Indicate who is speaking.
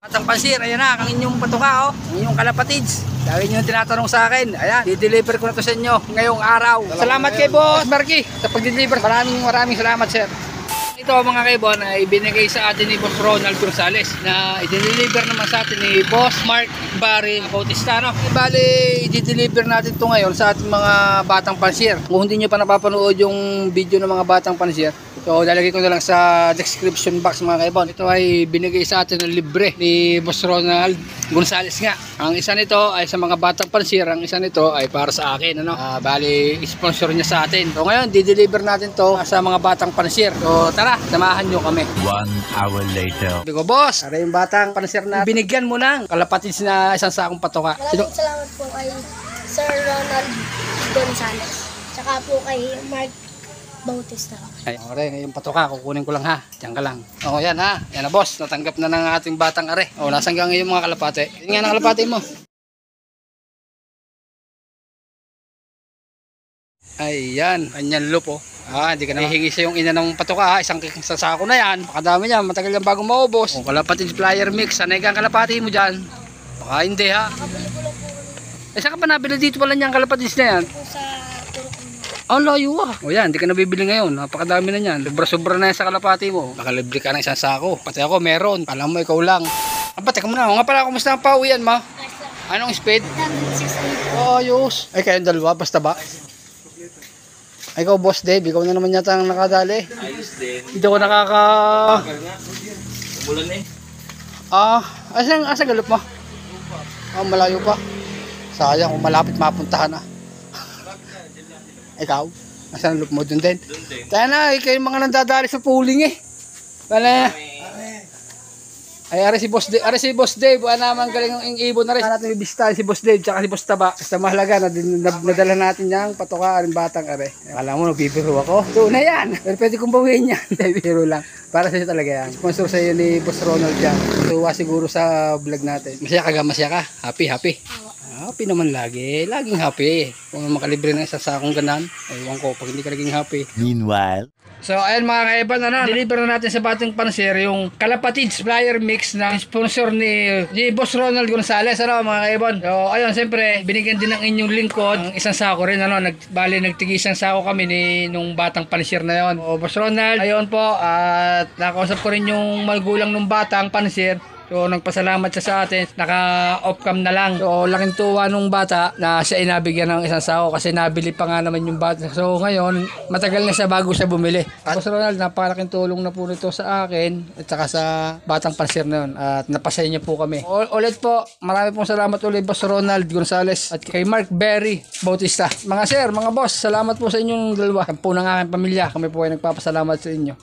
Speaker 1: Batang Pansir, ayan na, ang inyong patuka, ang inyong kalapatids. Lagi nyo tinatanong sa akin, ayan, i-deliver ko na to sa inyo ngayong araw. Salamat kay Boss Marky sa pag-deliver. Maraming salamat, sir. Ito mga kaibon ay binigay sa atin ni Boss Ronald Gonzales na i-deliver naman sa atin ni Boss Mark Barry Bautista. Bali, i-deliver natin to ngayon sa ating mga Batang Pansir. Kung hindi nyo pa napapanood yung video ng mga Batang Pansir, so lalagay ko na lang sa description box mga kaibon. Ito ay binigay sa atin ng libre ni Boss Ronald Gonzales nga. Ang isa nito ay sa mga Batang Pansir, ang isa nito ay para sa akin. Bali, sponsor niya sa atin. So ngayon, di-deliver natin to sa mga Batang Pansir. So tara, samahan nyo kami.
Speaker 2: 1 hour later.
Speaker 1: Sabi ko, boss, para yung Batang Pansir na binigyan mo ng kalapatids na isang sakong patoka.
Speaker 3: Maraming salamat po kay Sir Ronald Gonzales. Tsaka po kay Mark Bautista.
Speaker 1: Ay, okay, yung patoka, kukunin ko lang ha. Diyan ka lang. O, yan ha. Yan na, boss. Natanggap na ng ating batang are. O, nasan ka ngayon mga kalapate? Yan nga na kalapate mo. Ayan, kanyang lupo. Hindi ka na hihingi sa yung ina ng patoka ha. Isang sasako na yan. Pakadami niya, matagal lang bago maubos. O, kalapatids flyer mix. Sanay ka ang kalapati mo dyan. Baka hindi ha.
Speaker 3: Nakabili ko lang po.
Speaker 1: Saan ka pa nabili dito pala niyang kalapatids na yan?
Speaker 3: Po sa Turok.
Speaker 1: Ang layo ah. O yan, hindi ka nabibili ngayon. Napakadami na yan. Sobra-sobra na yan sa kalapati mo. Nakalibre ka ng isang sako. Pati ako meron. Alam mo, ikaw lang. Teka muna. O nga pala, kumusta ang pauwian mo? Anong speed?
Speaker 3: 168.
Speaker 1: Ayos. Ay, kayong dalawa, basta ba? Ay, ikaw, Boss Dave. Ikaw na naman yata ang nakadali.
Speaker 2: Ayos din.
Speaker 1: Hindi ko nakaka...
Speaker 2: Umulan eh.
Speaker 1: Asan galop mo? Malayo pa. Sayang, kung malapit mapuntahan ah. Ikaw? Asan ang loop mo? Doon din?
Speaker 2: Doon din.
Speaker 1: Kaya na, kayo mga nandadali sa pooling eh. Wala. Ay, ari si Boss Dave. Ari si Boss Dave. Wala naman galing ang ibon na rin. Natin ibisita si Boss Dave tsaka si Boss Taba. Basta mahalaga na nadala natin yung patoka rin batang are. Alam mo, nagbibiro ako. Doon na yan. Pero pwede kong bawiin yan. Biro lang. Para sa'yo talaga yan. Sponsor sa'yo ni Boss Ronald yan. Tuwa siguro sa vlog natin. Masaya ka? Happy? Happy naman lagi. Laging happy. Kung makalibre na isa sa akong ganan, ewan ko pag hindi ka naging happy.
Speaker 2: Meanwhile.
Speaker 1: So ayan mga kaiban, deliver na natin sa Batang Pansir yung kalapatids flyer mix na sponsor ni Boss Ronald Gonzales, mga kaiban. So ayun, siyempre binigyan din ng inyong lingkod ang isang sako rin, bali nagtigi isang sako kami nung Batang Pansir na yon. O Boss Ronald, ayun po, at nakausap ko rin yung magulang ng Batang Pansir. So nagpasalamat siya sa atin, naka-off cam na lang. So laking tuwa nung bata na siya inabigyan ng isang sako kasi nabili pa nga naman yung bata. So ngayon, matagal na siya bago siya bumili. Boss Ronald, napakalaking tulong na po nito sa akin at saka sa Batang Pansir na yun. At napasaya niya po kami. Ulit po, marami pong salamat ulit Boss Ronald Gonzales at kay Mark Barry Bautista. Mga sir, mga boss, salamat po sa inyong dalawa. Ang po ng aking pamilya, kami po ay nagpapasalamat sa inyo.